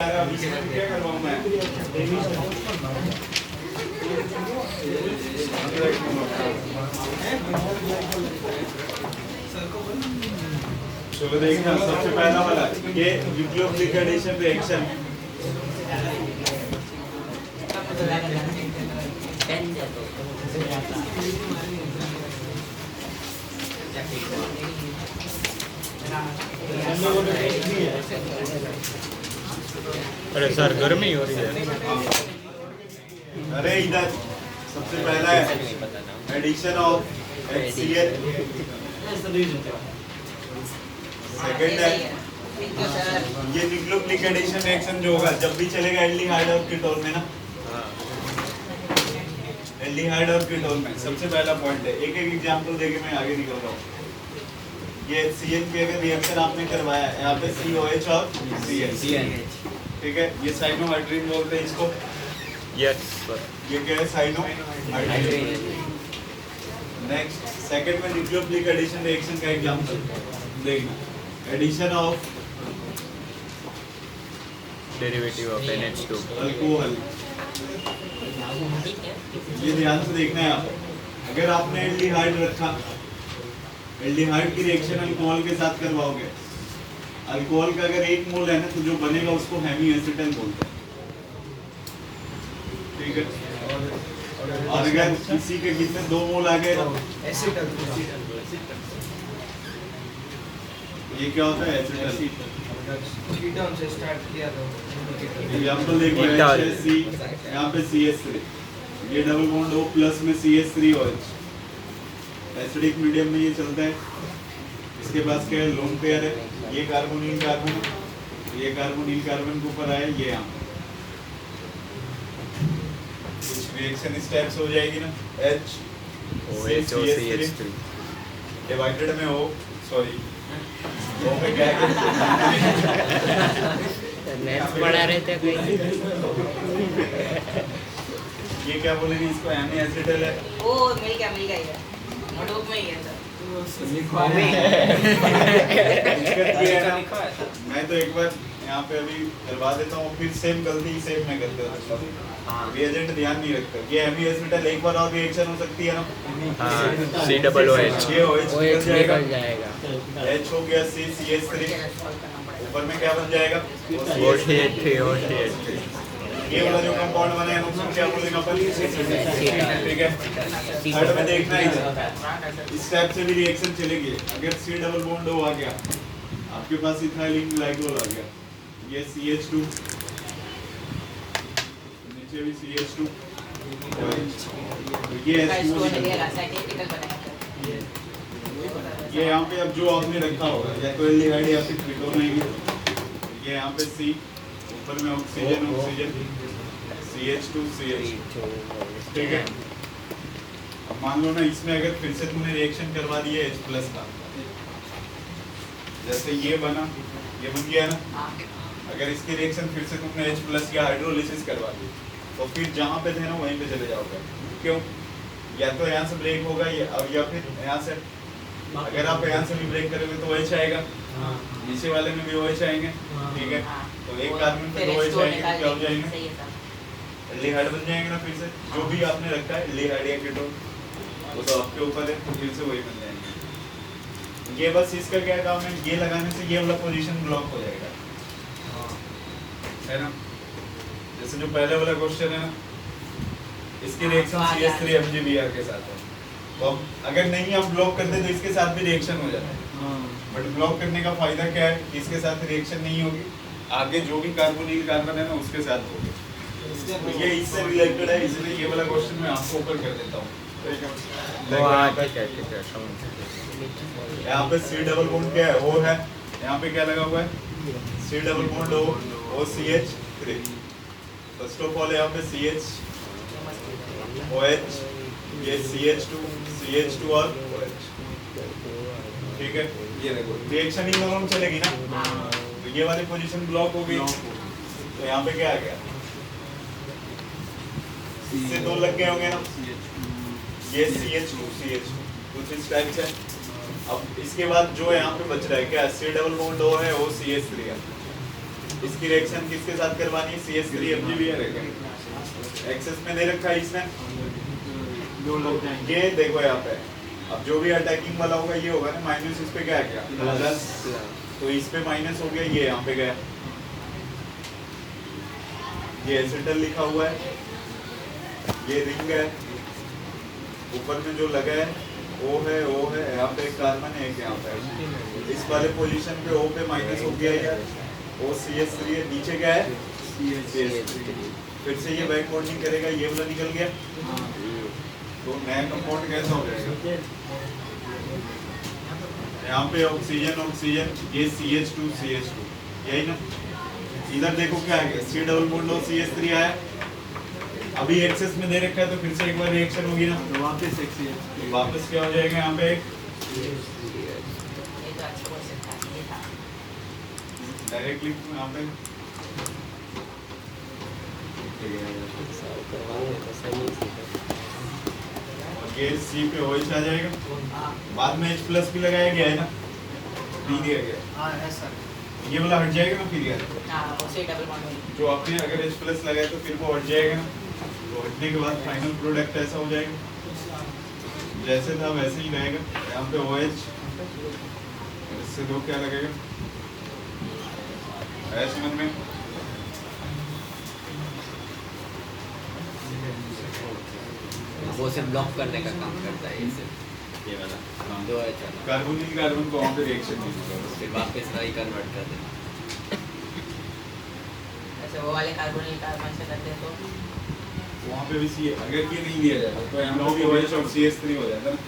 क्या करवाऊं मैं? चलो देखना सबसे पहला वाला ये न्यूक्लियोफिलिक एडिशन रिएक्शन। अरे सर गर्मी हो रही है। अरे इधर सबसे पहला है एडिशन ऑफ HCl, सेकंड है ये न्यूक्लियोफिलिक एडिशन रिएक्शन जो होगा जब भी चलेगा एल्डिहाइड और कीटोन में ना, एल्डिहाइड और कीटोन में। सबसे पहला पॉइंट है, एक एक एग्जांपल देके मैं आगे निकल रहा हूँ। ये HCl के अगर रिएक्शन आपने करवाया है, यहाँ पे COH और CH, ठीक है, ये साइनोहाइड्रिन बोलते हैं इसको। Yes sir. ये क्या है? साइनोहाइड्रिन। नेक्स्ट सेकंड में न्यूक्लियोफिलिक एडिशन रिएक्शन का एग्जांपल देखना, addition of derivative of NH2 alcohol. ये ध्यान से देखना है आप, अगर आपने एल्डिहाइड रखा, एल्डिहाइड की रिएक्शन अल्कोहल के साथ करवाओगे, अल्कोहल का अगर 1 मोल है ना तो जो बनेगा उसको हेमी एसिटल बोलते हैं, ठीक है। और अगर किसी के कितने 2 मोल आ गए एसिटल, ये क्या होता है? एसिटल। कीटोन से स्टार्ट किया था। एग्जांपल देखो, HC यहाँ पे CH3, ये डबल बॉन्ड O प्लस में CH3OH, एसिडिक मीडियम में ये चलता है। इसके पास क्या है? लोन पेयर है, ये कार्बोनिल कार्बन, ये कार्बोनिल कार्बन के ऊपर आया, ये यहाँ कुछ रिएक्शन इस टाइप से हो जाएगी ना, OH डिवाइडेड में O, सॉरी O में क्या है? पढ़ा रहते कहीं। ये क्या बोलेंगे इसको? हेमी एसिटल है। ओ मिल गया ये नोटबुक में ही है सर। मैं तो एक बार यहाँ पे अभी करवा देता हूँ, फिर सेम गलती सेम में करते हो। रिएजेंट ध्यान नहीं रखता। ये हेमी एसिटल एक बार और रिएक्शन हो सकती है ना, COOH ये OH निकल जाएगा। H हो गया, CH3, ऊपर में क्या बन जाएगा? OCH3 ये वाला जो कंपाउंड बने हैं उसको क्या बोलेंगे अपन? ठीक है। थर्ड में देखना है इस टाइप से भी रिएक्शन चलेगी। अगर C डबल बॉन्ड O आ गया, आपके पास इथाइलिन ग्लाइकोल आ गया, ये CH2, नीचे भी CH2, ये ये यहाँ पे अब जो आपने रखा होगा या तो एल्डिहाइड या फिर कीटोन आएंगे। ये यहाँ पे C, ऊपर में ऑक्सीजन CH2 CH, ठीक है। अब मान लो ना इसमें अगर फिर से तुमने रिएक्शन करवा दी है H+ का, जैसे ये बना, ये बन गया ना, अगर इसकी रिएक्शन फिर से तुमने H+ या हाइड्रोलिसिस करवा दी तो फिर जहाँ पे थे ना वहीं पे चले जाओगे। क्यों? या तो यहाँ से ब्रेक होगा या फिर यहाँ से, अगर आप यहाँ से भी ब्रेक करोगे तो OH आएगा, नीचे वाले में भी OH आएंगे, ठीक है। तो एक कार्बन पे 2 OH आएंगे तो क्या हो जाएंगे? एल्डिहाइड बन जाएंगे ना। फिर से जो भी आपने रखा है एल्डिहाइड या कीटोन वो तो आपके ऊपर है, तो फिर से वही बन जाएंगे। ये बस इसका क्या काम है, ये लगाने से ये वाला पोजीशन ब्लॉक हो जाएगा, है ना। जैसे जो पहले वाला क्वेश्चन है ना, इसकी रिएक्शन CH3MgBr के साथ है, तो अगर नहीं आप ब्लॉक करते तो इसके साथ भी रिएक्शन हो जाता है। बट ब्लॉक करने का फायदा क्या है? इसके साथ रिएक्शन नहीं होगी, आगे जो भी कार्बोनिल कार्बन है ना उसके साथ होगी। तो ये इससे रिलेटेड है, इसलिए ये वाला क्वेश्चन मैं आपको ऊपर कर देता हूँ। यहाँ पे C डबल बॉन्ड क्या है? O है, यहाँ पे क्या लगा हुआ है? C double bond O, OCH3। First of all यहाँ पे CH, OH, ये CH2 और OH, ठीक है। ये देखो रिएक्शन इन दोनों में चलेगी ना, तो ये वाली पोजीशन ब्लॉक हो गई, तो यहाँ पे क्या आ गया? इससे 2 लग गए होंगे ना, ये CH2 कुछ इस टाइप से। अब इसके बाद जो यहाँ पे बच रहा है क्या? C डबल बॉन्ड O है, OCH3 है, इसकी रिएक्शन किसके साथ करवानी है? CS3 MgBr है। एक्सेस में दे रखा है इसने, ये देखो यहाँ पे, अब जो भी अटैकिंग वाला होगा ये होगा ना, माइनस इस पे क्या है, क्या प्लस, तो इस पे माइनस हो गया, ये यहाँ पे गया, ये एसिटल लिखा हुआ है, ये रिंग है, ऊपर में जो लगा है O है, यहाँ पे एक कार्बन है, एक यहाँ पे, इस वाले पोजीशन पे O पे माइनस हो गया यार, O CS3 है, नीचे क्या है CS3, फिर से ये बैक बॉन्डिंग करेगा, ये वाला निकल गया, तो नया कंपाउंड कैसा हो जाएगा? यहाँ पे ऑक्सीजन ऑक्सीजन, ये CH2 यही ना। इधर देखो क्या है, C डबल बॉन्ड और CH3 आया, अभी एक्सेस में दे रखा है, तो फिर से एक बार रिएक्शन होगी ना, तो वापस क्या हो जाएगा यहाँ पे, डायरेक्टली यहाँ पे ये C पे OH आ जाएगा, बाद में H+ भी लगाया गया है ना, नहीं दिया गया, हाँ है सर, ये वाला हट जाएगा ना, फिर यार हाँ उसे डबल बॉन्ड जो आपने अगर H+ लगाया तो फिर वो हट जाएगा ना, तो हटने के बाद फाइनल प्रोडक्ट ऐसा हो जाएगा, जैसे था वैसे ही रहेगा, यहाँ पे OH, इससे दो क्या लगेगा, समझ में, वो सिर्फ ब्लॉक करने का काम करता है, ये सिर्फ ये वाला दो है चलो, कार्बोनिल कार्बन को वहाँ पे रिएक्शन नहीं होगा, फिर वापस वही कन्वर्ट कर देना। ऐसे वो वाले कार्बोनिल कार्बन से करते हैं तो वहाँ पे भी C, अगर ये नहीं दिया जाता तो यहाँ पे भी OH और CS3 हो जाता ना,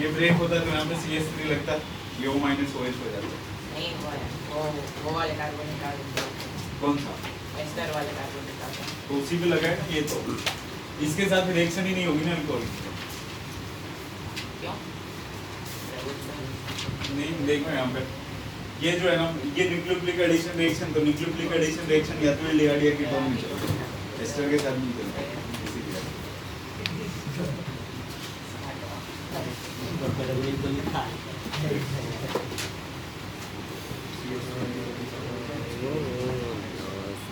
ये ब्रेक होता है तो यहाँ पे CS3 लगता, ये O- OH हो जाता, नहीं वो वाले कार्बोनिल कार्बन, कौन सा, एस्टर वाले कार्बोनिल कार्बन, तो उसी पे लगा है ना, ये तो इसके साथ रिएक्शन ही नहीं होगी ना अल्कोहल, क्यों? नहीं देखो यहाँ पे, ये जो है ना, ये न्यूक्लियोफिलिक एडिशन रिएक्शन, तो न्यूक्लियोफिलिक एडिशन रिएक्शन या तो लिहाडिया कीटोन में चलता है, एस्टर के साथ नहीं चलता है, इसीलिए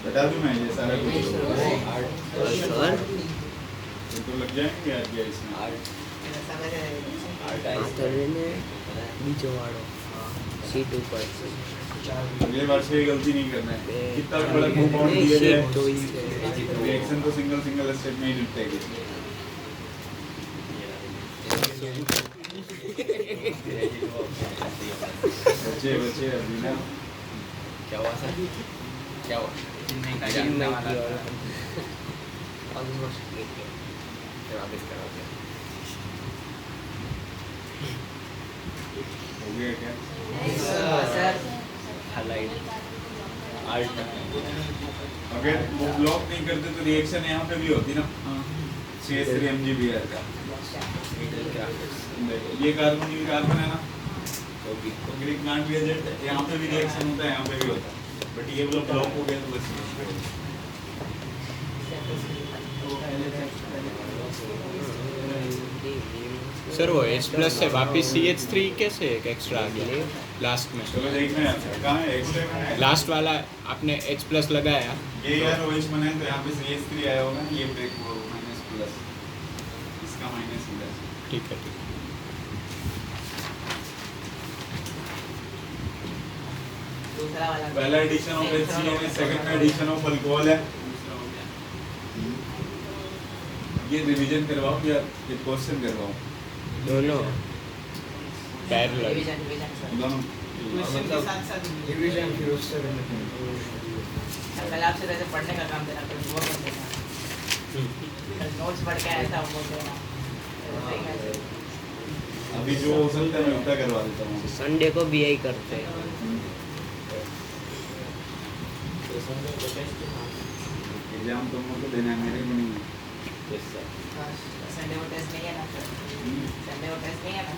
बता दूं मैं ये सारा कुछ, सर ये तो लग जाएंगे यार क्या इसमें, बीजो वाड़ो C2 पर अगले बार से ये गलती नहीं करना है, कितना भी बड़ा कंपाउंड दिया जाए रिएक्शन तो सिंगल स्टेप में ही निपटेगी, बच्चे अभी ना क्या हुआ सर, क्या हुआ, जिनमें वाला की था, ऑलमोस्ट फिर वापस करोगे, हो गया क्या, सर हाईलाइट आल्ट, अगर वो ब्लॉक नहीं करते तो रिएक्शन यहाँ पे भी होती ना, CS3 MgBr का, ये कार्बोनिल कार्बन है ना, तो ग्रीक नॉट रिएजेंट है, यहाँ पे भी रिएक्शन होता है, यहाँ पे भी होता है, बट ये वाला ब्लॉक हो गया तो बस सर वो H+ से वापस CH3 कैसे एक एक्स्ट्रा आ गया लास्ट में, चलो देखना है कहाँ है एक्स्ट्रा में है, लास्ट वाला आपने H+ लगाया, ये यार OH बना है तो यहाँ पे CH3 आया होगा ना, ये ब्रेक हुआ -+, इसका माइनस इधर, ठीक है ठीक है, दूसरा वाला पहला एडिशन ऑफ HCl है, सेकंड एडिशन ऑफ अल्कोहल है, ये रिवीजन करवाओ या ये क्वेश्चन करवाओ, दोनों पैरेलल, डिवीजन सर दोनों, क्वेश्चन के साथ साथ रिवीजन फिर उससे कल आपसे वैसे पढ़ने का काम देना, कल वो कर देना, कल नोट्स पढ़ के आया था वो देना, अभी जो हो सकता है मैं उतना करवा देता हूँ, संडे को भी यही करते हैं, एग्जाम तुम लोग को देना है, मेरे को नहीं है, संडे को टेस्ट नहीं है ना, संडे को टेस्ट नहीं है ना,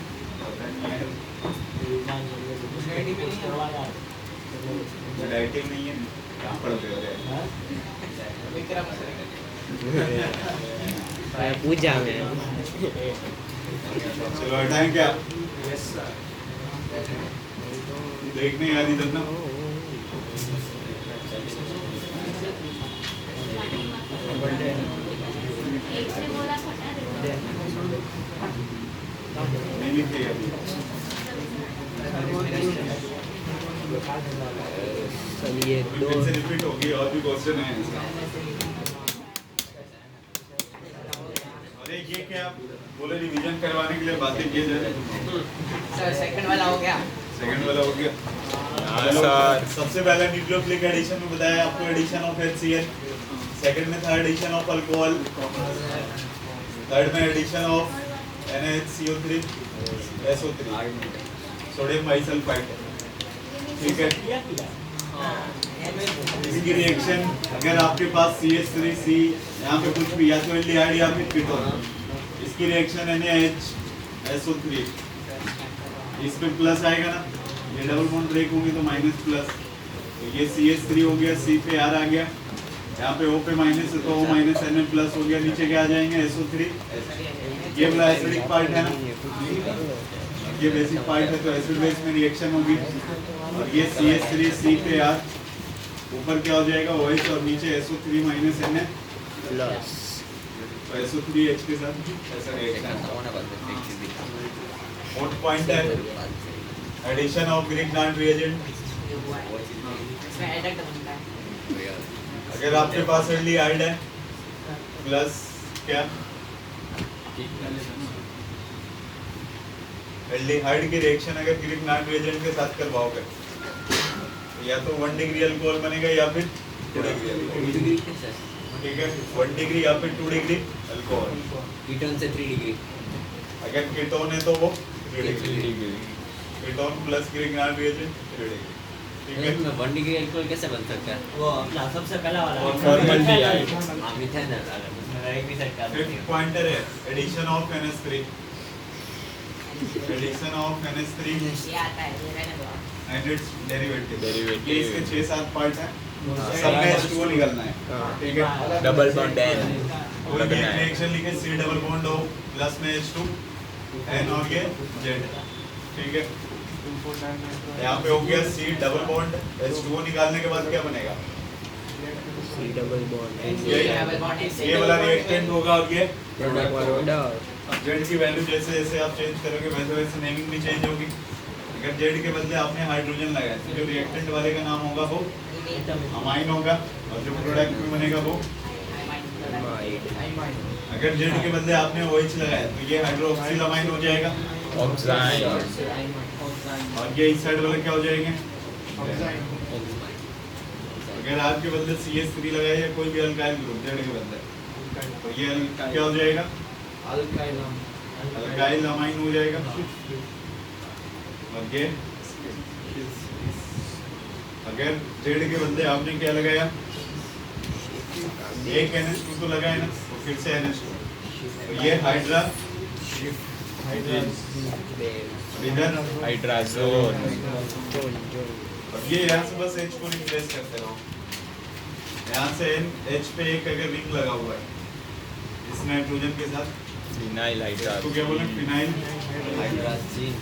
डाइटिंग नहीं है, कहाँ पढ़ते हो रहे, विक्रम पूजा में चलो हटाएं क्या, देखने याद इधर ना, नहीं लिखे अभी। चलिए दो फिर से रिपीट होगी और भी क्वेश्चन है इसका। अरे ये क्या बोले रिवीजन करवाने के लिए बातें किए जा रहे हैं। सर सेकंड वाला हो गया। सेकंड वाला हो गया। हाँ चलो, सर। सबसे पहले न्यूक्लियोफिलिक एडिशन में बताया आपको एडिशन ऑफ HCl। सेकंड में था एडिशन ऑफ अल्कोहल। थर्ड में addition of NaHCO3 SO3 sodium bisulphite. ठीक है, इसकी रिएक्शन अगर आपके पास CH3C यहाँ पे कुछ भी या तो एल्डिहाइड या फिर कीटोन, इसकी रिएक्शन NaHSO3 इस पे प्लस आएगा ना, ये डबल बॉन्ड ब्रेक होंगे तो माइनस प्लस, तो ये CH3 हो गया, C पे R आ गया, यहाँ पे O पे माइनस है तो O माइनस Na प्लस हो गया, नीचे क्या आ जाएंगे SO3, ये वाला एसिडिक पार्ट है ना, ये बेसिक पार्ट है तो एसिड बेस में रिएक्शन होगी, और ये CH3C पे R, ऊपर क्या हो जाएगा OH और नीचे SO3 माइनस Na प्लस तो SO3H के साथ ऐसा रिएक्शन। मोट पॉइंट है addition of Grignard reagent. इसमें एडेक्ट बनता है। अगर आपके पास एल्डिहाइड है प्लस क्या एल्डिहाइड की रिएक्शन अगर ग्रीक नॉन रिएजेंट के साथ करवाओगे तो या तो 1 डिग्री अल्कोहल बनेगा या फिर 2 डिग्री अल्कोहल। ठीक है, 1 डिग्री या फिर 2 डिग्री अल्कोहल। कीटोन से 3 डिग्री। अगर कीटोन है तो वो 3 degree, ketone plus Greek non reagent 3 degree. ठीक है, इसमें 1 डिग्री अल्कोहल कैसे बन सकता है? वो अपना सबसे पहला वाला और फॉर्मल्डिहाइड। हाँ, मिथेन एक भी सेट कर फिफ्थ पॉइंटर है addition of NH3। Addition of NH3 ये आता है, ये रहने दो। And its derivative. Derivative। ये इसके 6-7 पार्ट हैं, सब में H2O निकलना है। ठीक है, डबल बॉन्ड N कोई भी रिएक्शन लिखे C डबल बॉन्ड हो प्लस में H2 N और ये Z। ठीक है, यहाँ पे हो गया C डबल बॉन्ड H2O निकालने के बाद क्या बनेगा, सी डबल बॉन्ड ये वाला रिएक्टेंट होगा और ये प्रोडक्ट Z की वैल्यू जैसे जैसे आप चेंज करोगे वैसे वैसे नेमिंग भी चेंज होगी। अगर Z के बदले आपने हाइड्रोजन लगाया तो जो रिएक्टेंट वाले का नाम होगा वो अमाइन होगा, और जो प्रोडक्ट में बनेगा वो, अगर Z के बदले आपने OH लगाया तो ये हाइड्रोक्सिल अमाइन हो जाएगा, ऑक्साइड। और ये इस साइड वाले क्या हो जाएंगे, अगर आप के बदले CH3 लगाया या कोई भी अल्काइल ग्रुप Z के बदले तो ये क्या हो जाएगा, अल्काइल अमाइन हो जाएगा। और ये अगर Z के बदले आपने क्या लगाया, एक NH2 तो लगाया ना, तो फिर से NH2, तो ये हाइड्रा इधर हाइड्राजोन। और ये यहाँ से बस H को रिप्लेस करते रहो, यहाँ से H पे एक अगर रिंग लगा हुआ है इस नाइट्रोजन के साथ, फिनाइल इसको क्या बोले, फिनाइल हाइड्रोजन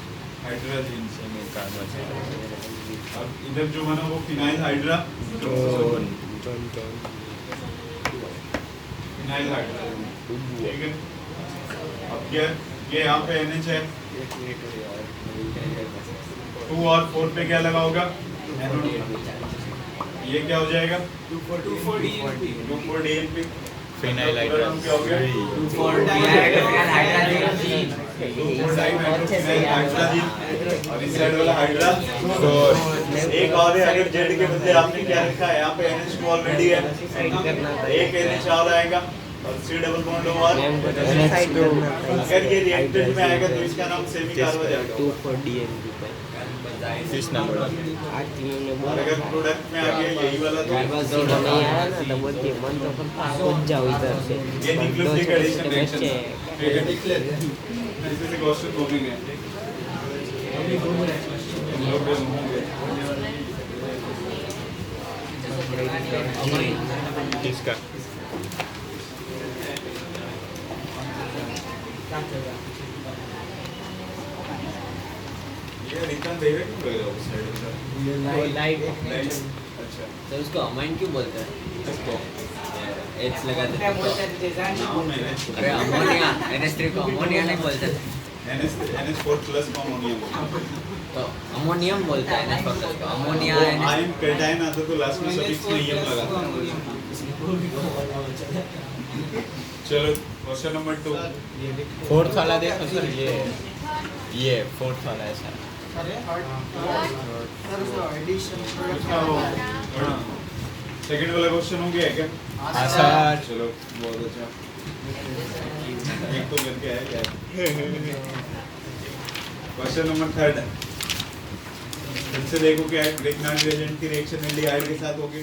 हाइड्रोजन। हाइड्रोजन। अब इधर जो बना वो फिनाइल हाइड्रा फिनाइल हाइड्रा। ठीक है, अब ये यहाँ पे NH है, 2 और 4 पे क्या लगा होगा, ये क्या हो जाएगा 2,4 DNP। फिनाइल नाम क्या हो गया, 2,4 और इस साइड वाला हाइड्रा 4। एक और है, अगर Z के बदले आपने क्या रखा है, यहाँ पे NH2 ऑलरेडी है, एक NH और आएगा और C डबल बॉन्ड और अगर ये रिएक्टेंट में आएगा तो इसका नाम सेमी कार्बन जाएगा, 2,4 इस नंबर आज तीनों ने और बोला अगर प्रोडक्ट में आ गया यही वाला तो सीधा नहीं आया ना तो बोलती है मन तो करता है कूद जाओ इधर से ये न्यूक्लियोफिलिक एडिशन रिएक्शन बच्चे ठीक है, डिक्लेयर इसी से क्वेश्चन होंगे। किसका ये रिटर्न देगा क्यों लग रहा है उस साइड से लाइट अच्छा अच्छा तो उसको अमाइन क्यों बोलते हैं? इसको एच लगा देते क्या हैं बोलते हैं डिजाइन नाम है अरे अमोनिया NH3 को अमोनिया नहीं बोलते थे। NH4 प्लस को अमोनियम बोलते हैं। तो अमोनियम बोलते हैं NH4 प्लस को अमोनिया वो आयन कैटायन आता तो लास्ट में सफिक्स में यम लगाते हैं। चलो क्वेश्चन नंबर 2 फोर्थ वाला देखो सर, ये फोर्थ वाला है सर। सेकंड वाला क्वेश्चन हो गया है क्या? हाँ सर। चलो बहुत अच्छा, एक तो करके आया क्या? क्वेश्चन नंबर 3 फिर से देखो क्या है, ग्रिग्नार्ड रिएजेंट की रिएक्शन एल्डिहाइड के साथ होगी।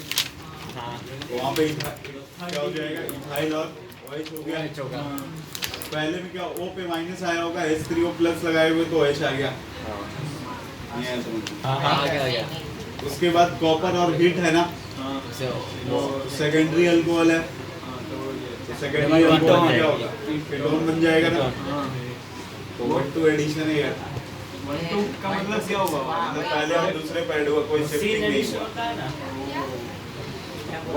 हाँ तो वहाँ पे क्या हो जाएगा, इथाइल और OH हो गया। पहले में क्या O पे माइनस आया होगा, H3O प्लस लगाए हुए तो OH आ गया। ये है समझ। हाँ हाँ हाँ क्या हो गया? उसके बाद कॉपर और हीट है ना, वो सेकेंडरी अल्कोहल है, तो सेकेंडरी अल्कोहल क्या होगा, कीटोन बन जाएगा ना। तो 1,2 एडिशन है यार। 1,2 का मतलब क्या होगा? मतलब पहले और दूसरे पैड हुआ, कोई शिफ्टिंग नहीं हुआ।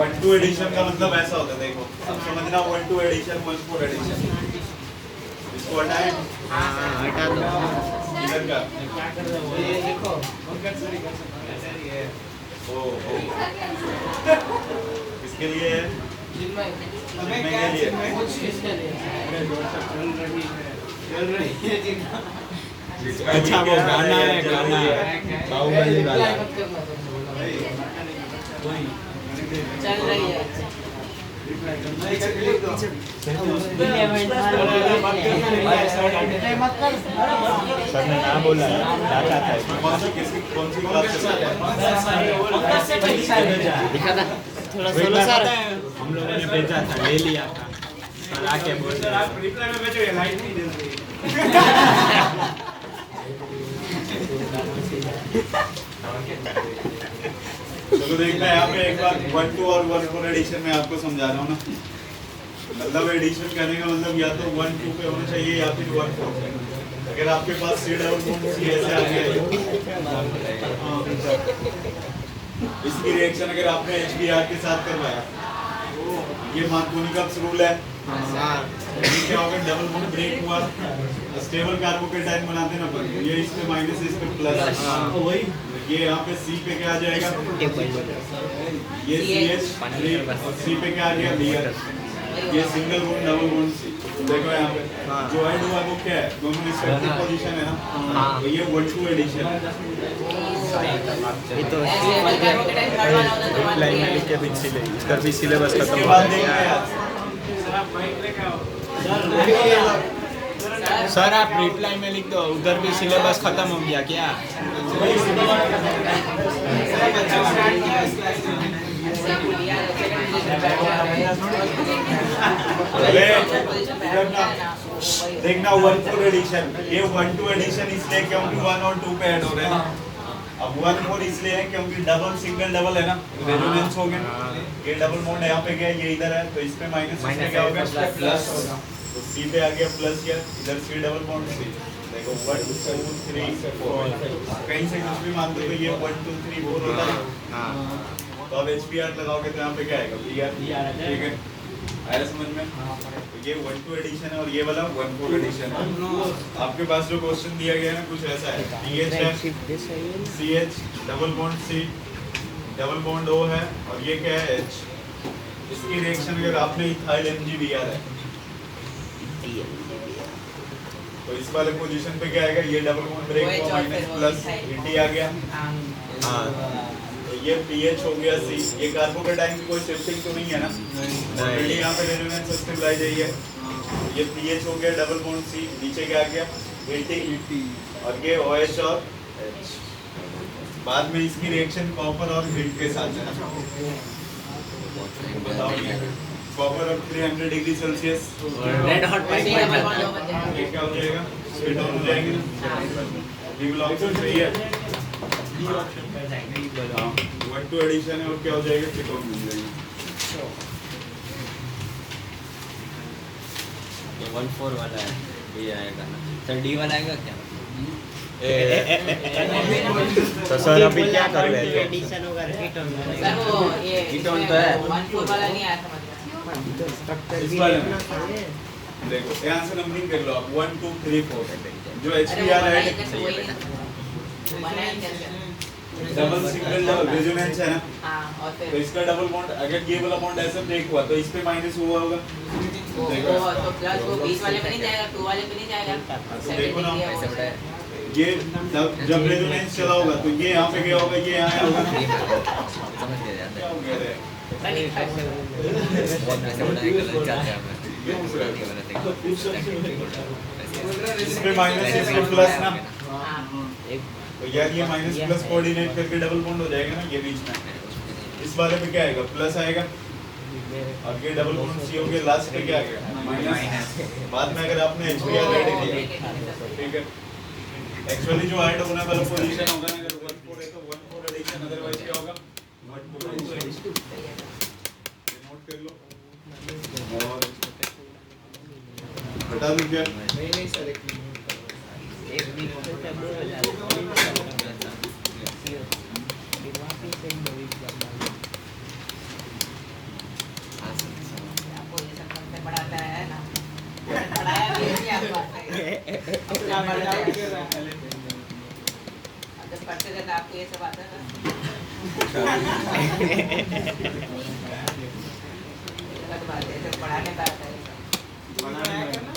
1,2 एडिशन का मतलब ऐसा होता है, देखो अब समझना, 1,2 एडिशन 1,4 एडिशन। इसको हटाएं, हटा दो। इधर का ये देखो ओ इसके लिए है, हमें क्या कुछ इसके लिए चल रही है जी। अच्छा वो गाना है, गाना है बाहुबली वाला। चल रही है सर ने ना बोला क्या चाहता है? कौन सी क्लास से दिखा था थोड़ा सोलो सर हम लोगों ने भेजा था, ले लिया था, और आके बोल रहे आप रिप्लाई में भेजो, ये लाइट नहीं जल रही। चलो देखना है यहाँ पे एक बार 1,2 और 1,4 एडिशन में आपको समझा रहा हूँ ना। मतलब एडिशन करने का मतलब या तो 1,2 पे होना चाहिए या फिर 1,4 पे। अगर आपके पास C डबल बॉन्ड C ऐसे आ गया, इसकी रिएक्शन अगर आपने HBr के साथ करवाया, ये मार्कोनिकस रूल है। ये क्या होगा, डबल बॉन्ड ब्रेक हुआ, स्टेबल कार्बोकेटाइन बनाते ना अपन, ये इस पे माइनस इस पे प्लस, ये यहाँ पे C पे क्या आ जाएगा, ये CH और C पे क्या आ गया Br, ये single bond double bond C। देखो यहाँ पे जो ऐड हुआ वो क्या है, दोनों रिस्पेक्टिव पोजीशन है ना, तो ये 1,2 एडिशन है। ये तो लाइन में लिख के इसका भी सिलेबस खत्म इसके हो बाद गया। देखना है सर आप रिप्लाई में लिख दो, उधर भी सिलेबस खत्म हो गया क्या? अरे देखना 1,4 एडिशन, ये 1,2 एडिशन इसलिए क्योंकि 1 और 2 पे ऐड हो रहे हैं। अब 1,4 इसलिए है क्योंकि डबल सिंगल डबल है ना, रेजोनेंस हो गया। ये डबल बॉन्ड यहाँ पे गया, ये इधर है, तो इस पे माइनस, इस पे क्या होगा प्लस, तो C पे आ गया प्लस, या इधर C डबल बॉन्ड C। देखो 1 2 3 4, कहीं से कुछ भी मान दो तो ये 1 2 3 4 होता है। तो अब HBr लगाओगे तो यहाँ पे क्या आएगा, Br, ठीक है, आया समझ में? तो ये 1,2 एडिशन है और ये वाला 1,4 एडिशन है। आपके पास जो क्वेश्चन दिया गया है ना, कुछ ऐसा है, PH है, CH double bond C double bond O है, और ये क्या है H। इसकी रिएक्शन अगर आपने इथाइल MgBr है, तो इस वाले पोजीशन पे क्या आएगा, ये डबल बॉन्ड ब्रेक हुआ, माइनस प्लस Et आ गया, हाँ तो ये PH हो गया C। ये कार्बोकेटाइन की कोई शिफ्टिंग तो नहीं है ना, ऑलरेडी यहाँ पे रेजोनेंस स्टेबलाइज है। ये PH हो गया डबल बॉन्ड C, नीचे क्या आ गया Et, और ये OH और H। बाद में इसकी रिएक्शन कॉपर और हीट के साथ है ना, बताओ कॉपर और 300 degree Celsius red hot pipe ये क्या हो जाएगा, कीटोन हो जाएंगे ना। बी ब्लॉक से सही है, 1,2 एडिशन है और क्या हो जाएगा, कीटोन मिल जाएगा। 1,4 वाला है, ये आएगा ना सर। D वाला आएगा क्या? तो सर अभी क्या कर रहे थे? एडिशन होगा कीटोन सर वो ये कीटोन तो है। 1 4 वाला नहीं आया समझ में। तो स्ट्रक्चर इस भी वाले देखना में। चाहिए। देखो यहाँ से नंबरिंग कर लो आप 1 2 3 4 जो अरे HBR वो है कैसे वही बनाया कैसे? डबल सिंगल डबल रेजोनेंस है ना, हाँ और तो फिर इसका डबल बॉन्ड अगर ये वाला बॉन्ड ऐसे ब्रेक हुआ तो इस पे माइनस हुआ होगा। वो तो प्लस वो 20 वाले पे नहीं जाएगा, 2 वाले पे नहीं जाएगा। तो देखो ना, 70 ऐसे बढ़ाया। ये जब रेजोनेंस चला होगा तो ये यहाँ पे गया होगा, ये यहाँ आया होगा ना। समझ गया याद क्या है। हो गया रे? बहुत ऐसे बनाएंगे लग जाते हैं हमें। नहीं बनाते। इस पे माइनस इस पे प्लस ना, हाँ तो यार ये माइनस प्लस कोऑर्डिनेट करके डबल बॉन्ड हो जाएगा ना ये बीच में। इस वाले पे क्या आएगा? प्लस आएगा और ये डबल बॉन्ड CO के लास्ट पे क्या आएगा? माइनस। बाद में अगर आपने HBR रेडी किया, ठीक है, एक्चुअली जो ऐड होने वाला पोजीशन होगा ना, अगर 1 4 है तो 1 4 एडिशन, अदरवाइज क्या होगा 1 2 एडिशन। नोट कर लो और हटा दूं क्या? आपको ये सब कौन से पढ़ाता है ना, पढ़ाया भी नहीं आपको। अपना मजा कर रहा है। जब पढ़ते थे तो आपको ये सब आता था। गलत बात है, जब पढ़ाने का आता है ये सब। बनाया करना।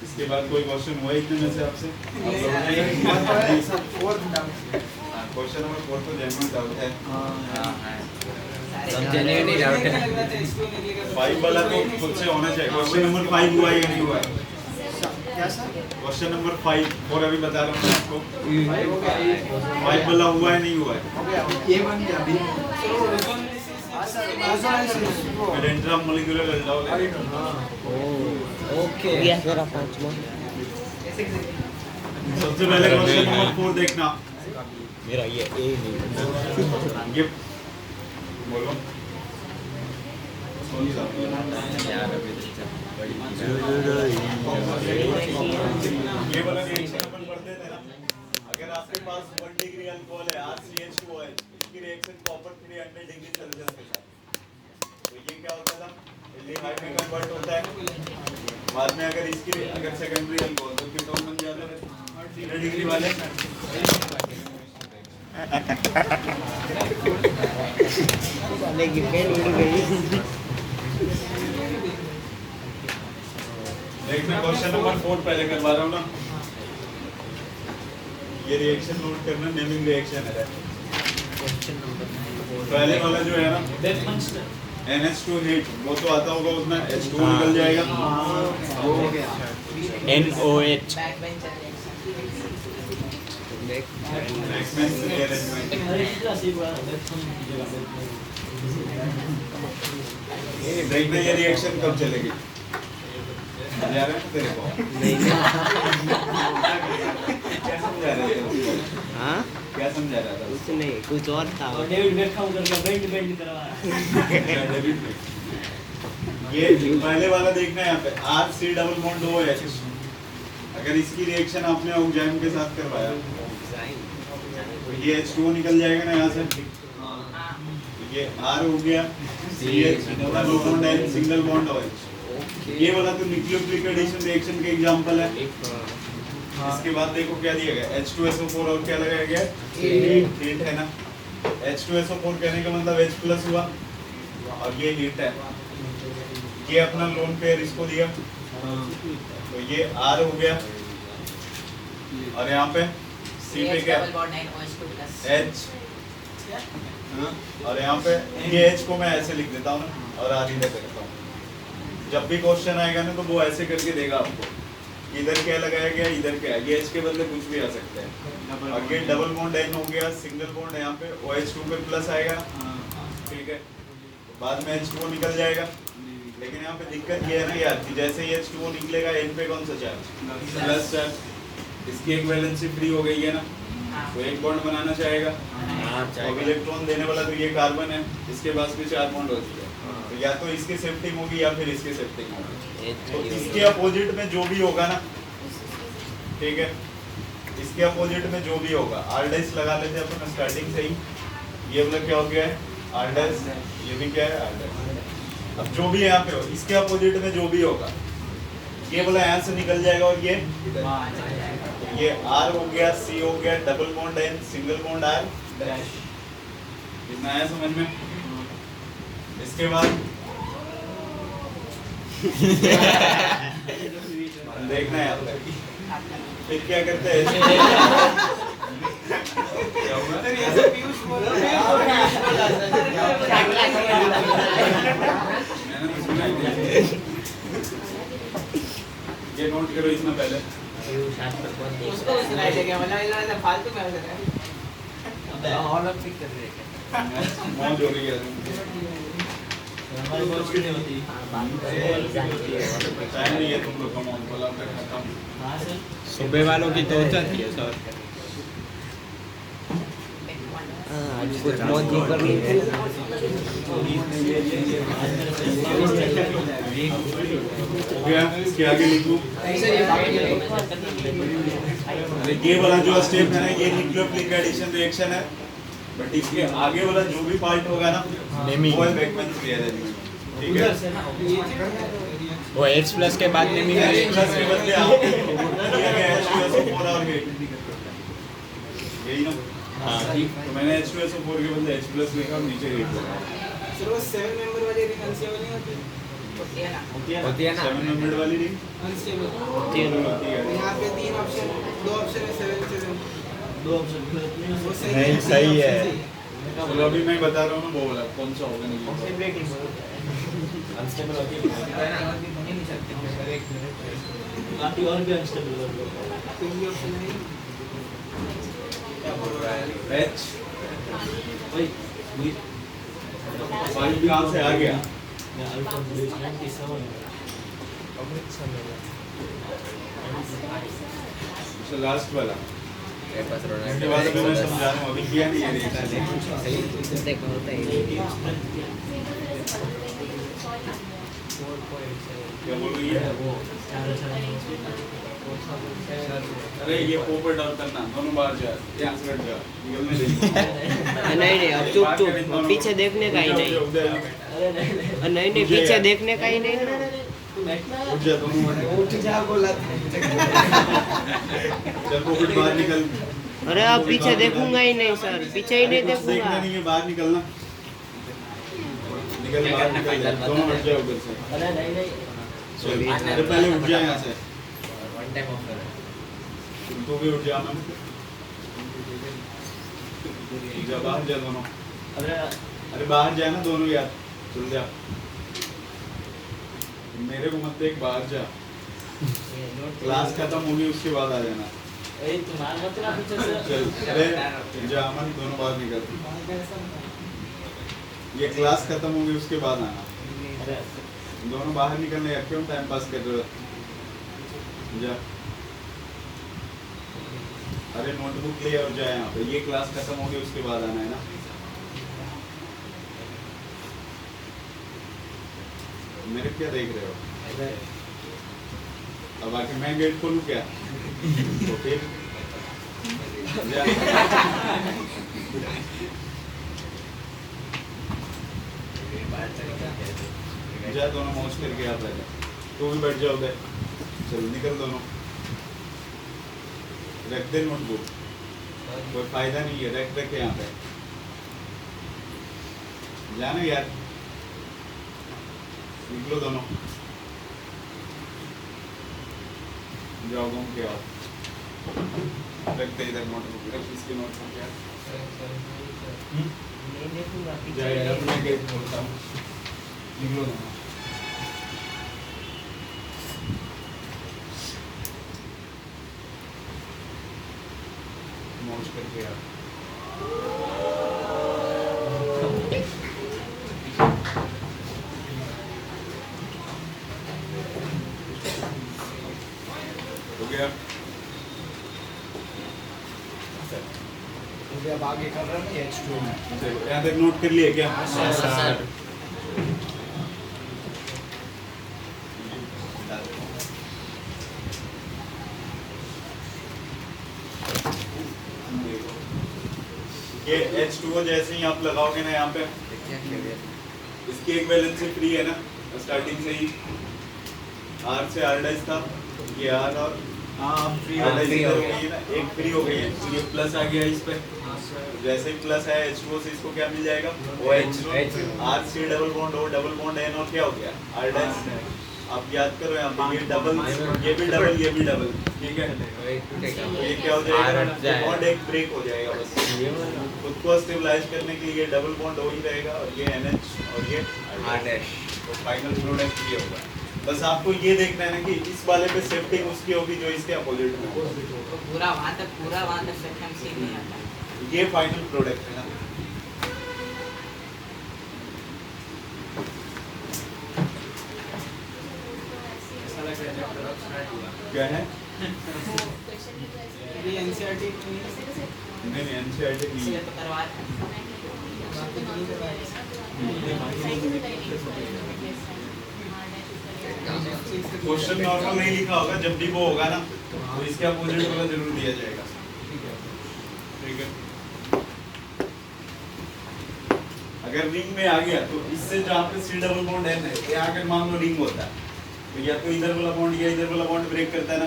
इसके बाद कोई क्वेश्चन हुआ इतने में से आपसे? क्वेश्चन नंबर 4 तो जेन्युइन डाउट है। समझे नहीं डाउट है। 5 वाला तो खुद से होना चाहिए। क्वेश्चन नंबर 5 हुआ है या नहीं हुआ है? क्या सर? क्वेश्चन नंबर 5 और अभी बता रहा हूँ मैं आपको, भाई हो गया। 5 वाला हुआ है नहीं हुआ है? हो गया ये बन गया अभी। पेडेंट्रा मॉलिक्यूलर अल्डाउल है। ओके। गया मेरा 5वां। सबसे पहले क्वेश्चन नंबर 4 देखना। मेरा ये A नहीं। ये बोलो कौन सा? यार अभी तो बड़ी ये वाला रिएक्शन अपन पढ़ते थे ना, अगर आपके पास 1 डिग्री अल्कोहल है RCH2OH, इसकी रिएक्शन कॉपर 300 डिग्री सेल्सियस के साथ, तो ये क्या होता था? एल्डिहाइड में कन्वर्ट होता है। बाद में अगर इसकी अगर सेकेंडरी अल्कोहल तो कीटोन बन जाता है 300 डिग्री वाले। साले की पेन उड़ गई। देखना क्वेश्चन नंबर 4 पहले करवा रहा हूँ ना, ये रिएक्शन नोट करना, नेमिंग रिएक्शन है। पहले वाला जो है ना NH2 हीट, वो तो आता होगा, उसमें H2 निकल जाएगा। हो गया। NOH। Back bencher Reactants rearrangement। देखना ये रिएक्शन कब चलेगी? समझा रहे हैं तेरे को? क्या समझा रहे थे? हाँ क्या समझा रहा था? कुछ नहीं, कुछ और था। ये पहले वाला देखना है यहाँ पे RC डबल बॉन्ड OH। अगर इसकी रिएक्शन आपने ऑक्साइड के साथ करवाया तो ये H2O निकल जाएगा ना यहाँ से, तो ये R हो गया CH double bond N single bond OH। ये वाला तो न्यूक्लियोफिलिक एडिशन रिएक्शन के एग्जांपल है। इसके बाद देखो क्या दिया गया, H2SO4 और क्या लगाया गया? हीट है ना। H2SO4 कहने का मतलब H प्लस हुआ और ये हीट है। ये अपना लोन पेयर इसको दिया, तो ये R हो गया और यहाँ पे C पे क्या? H, और यहाँ पे ये H को मैं ऐसे लिख देता हूँ ना और R इधर करता हूँ। जब भी क्वेश्चन आएगा ना तो वो ऐसे करके देगा आपको, इधर क्या लगाया गया, इधर क्या है, ये H के बदले कुछ भी आ सकता है। अगेन डबल बॉन्ड N हो गया, सिंगल बॉन्ड यहाँ पे OH2 पे प्लस आएगा, ठीक है, बाद में H2O निकल जाएगा। लेकिन यहाँ पे दिक्कत ये है ना यार कि जैसे ही H2O निकलेगा N पे कौन सा चार्ज? Plus charge. इसकी एक वैलेंसी फ्री हो गई है ना, तो एक बॉन्ड बनाना चाहेगा। हाँ अब इलेक्ट्रॉन देने वाला तो ये कार्बन है, इसके पास भी 4 बॉन्ड होती है, तो या तो इसके शिफ्टिंग होगी या फिर इसके शिफ्टिंग होगी। तो इसके अपोजिट में जो भी होगा ना, ठीक है, इसके अपोजिट में जो भी होगा, आर डैश लगा लेते हैं अपन स्टार्टिंग से ही। ये वाला क्या हो गया है आर डैश, ये भी क्या है आर डैश। अब जो भी यहाँ पे हो, इसके अपोजिट में जो भी होगा, ये वाला यहाँ से निकल जाएगा और ये इधर। ये आर हो गया, सी हो गया, double bond N, single bond R dash. इतना आया समझ में? इसके बाद देखना है आप, फिर क्या करते हैं? पीयूष बोल रहा मैंने तो सुना ही नहीं। ये नोट करो इसमें पहले। उसको सुनाई दे गया, मतलब इधर से फालतू में हो जाता है। ओलंपिक कर रहे हैं। मौज हो रही है। टाइम नहीं है तुम लोग का, मौज वाला पे खत्म। सुबह वालों की तो हो जाती है सर। हाँ, आज कुछ मौज नहीं करनी हो गया, इसके आगे लिखूं। ये वाला जो स्टेप है ना, ये न्यूक्लियोफिलिक एडिशन रिएक्शन है, बट इसके आगे वाला जो भी पार्ट होगा ना, वो है बेकमैन रिएक्शन। ठीक है, वो H+ के बाद नेमिंग प्लस के बदले आप ये क्या H2SO4 और यही ना। हाँ तो मैंने H2SO4 के बदले H+ लिखा और नीचे लिख दिया। सर वो 7 मेंबर वाली रिंग अनस्टेबल नहीं होती? होती है ना। होती है ना। 7 मेंबर्ड वाली रिंग अनस्टेबल होती है। यहाँ पे 3 ऑप्शन, 2 ऑप्शन है 7 7। 2 ऑप्शन वो नहीं, सही है। चलो अभी मैं बता रहा हूँ ना, वो वाला कौन सा होगा नहीं होगा। अनस्टेबल होती है। काफी और भी अनस्टेबल हो गया। कोई भी ऑप्शन नहीं। क्या बोल रहा है? H फाइव कहाँ से आ गया? लास्ट वाला। मेरे पास इसके बाद अभी मैं समझा रहा हूँ, अभी किया नहीं है रिएक्शन। देखो होता है। क्या बोल रही है? अरे ये पोपट और करना दोनों बाहर जा, यहाँ से हट जा, निकलने दे। नहीं नहीं, अब चुप चुप, पीछे देखने का ही नहीं। नहीं नहीं, पीछे देखने का ही नहीं। उठ जा दोनों, उठ जा बोला था। चल पोपट बाहर निकल। अरे अब पीछे देखूंगा ही नहीं सर, पीछे ही नहीं देखना देखूंगा। नहीं है, बाहर निकलना। निकल बाहर निकल, दोनों हट जाओ उधर से। चल, अरे पहले उठ जा यहाँ से। वन टाइम ऑफ कर। तू भी उठ जा, मन जा, बाहर जा दोनों। अरे बाहर जा ना दोनों यार, चल जा। मेरे को मत देख, बाहर जा। क्लास खत्म होगी उसके बाद आ जाना। चल, अरे जा अमन, दोनों बाहर निकल। ये क्लास खत्म होगी उसके बाद आना। दोनों बाहर निकलने यार, क्यों टाइम पास कर रहे हो? जा। अरे नोटबुक ले और जा यहाँ पे, ये क्लास खत्म होगी उसके बाद आना है ना। मेरे क्या देख रहे हो? अब आके मैं गेट खोलूं क्या? तो फिर जा। जा, दोनों मौज करके आ पहले। तू भी बैठ जाओ उधर। चल निकल दोनों। रख दे नोटबुक, कोई फायदा नहीं है, रख यहाँ पे। जाना यार, निकलो दोनों। जाओ घूम के आओ। रख दे इधर नोटबुक, रख इसके नोटबुक यार। नहीं देखूंगा पीछे। जा यार, मैं गेट खोलता हूँ। निकलो दोनों। मौज करके यार। हो गया? अभी अब आगे कर रहे हैं H2 में। चलो यहाँ तक नोट कर लिए क्या? सर ये H2O जैसे ही आप लगाओगे ना यहाँ पे, इसकी एक वैलेंसी फ्री है ना स्टार्टिंग से ही। R से R डाइस था, ये R और हाँ फ्री R डाइस free इधर हो हो गया। गई है ना, एक फ्री हो गई है, तो ये प्लस आ गया इस पे। जैसे ही प्लस आया H2O से इसको क्या मिल जाएगा? OH। R C double bond O double bond N और क्या हो गया? R dice. आप याद करो यहाँ पे ये डबल, ये भी डबल, ये भी डबल, ठीक है? ये क्या हो जाएगा? बॉन्ड एक ब्रेक हो जाएगा बस। खुद को स्टेबलाइज करने के लिए डबल बॉन्ड हो ही रहेगा और ये NH और ये R डैश, तो फाइनल प्रोडक्ट ये होगा। बस आपको ये देखना है ना कि इस वाले पे शिफ्टिंग उसकी होगी जो इसके अपोजिट में होगी। तो पूरा वहाँ तक सेक्शन सीन नहीं आता। ये फाइनल प्रोडक्ट है ना। क्या है? ये NCERT नहीं NCERT नहीं इसलिए है। तो करवा क्वेश्चन नॉर्मल नहीं लिखा होगा, जब भी वो होगा ना तो इसके अपोजिट वाला जरूर दिया जाएगा। ठीक है। अगर रिंग में आ गया तो इससे जहाँ पे C डबल बॉन्ड N है, ये अगर मान लो रिंग होता है तो या तो इधर वाला बॉन्ड या इधर वाला बॉन्ड ब्रेक करता है ना,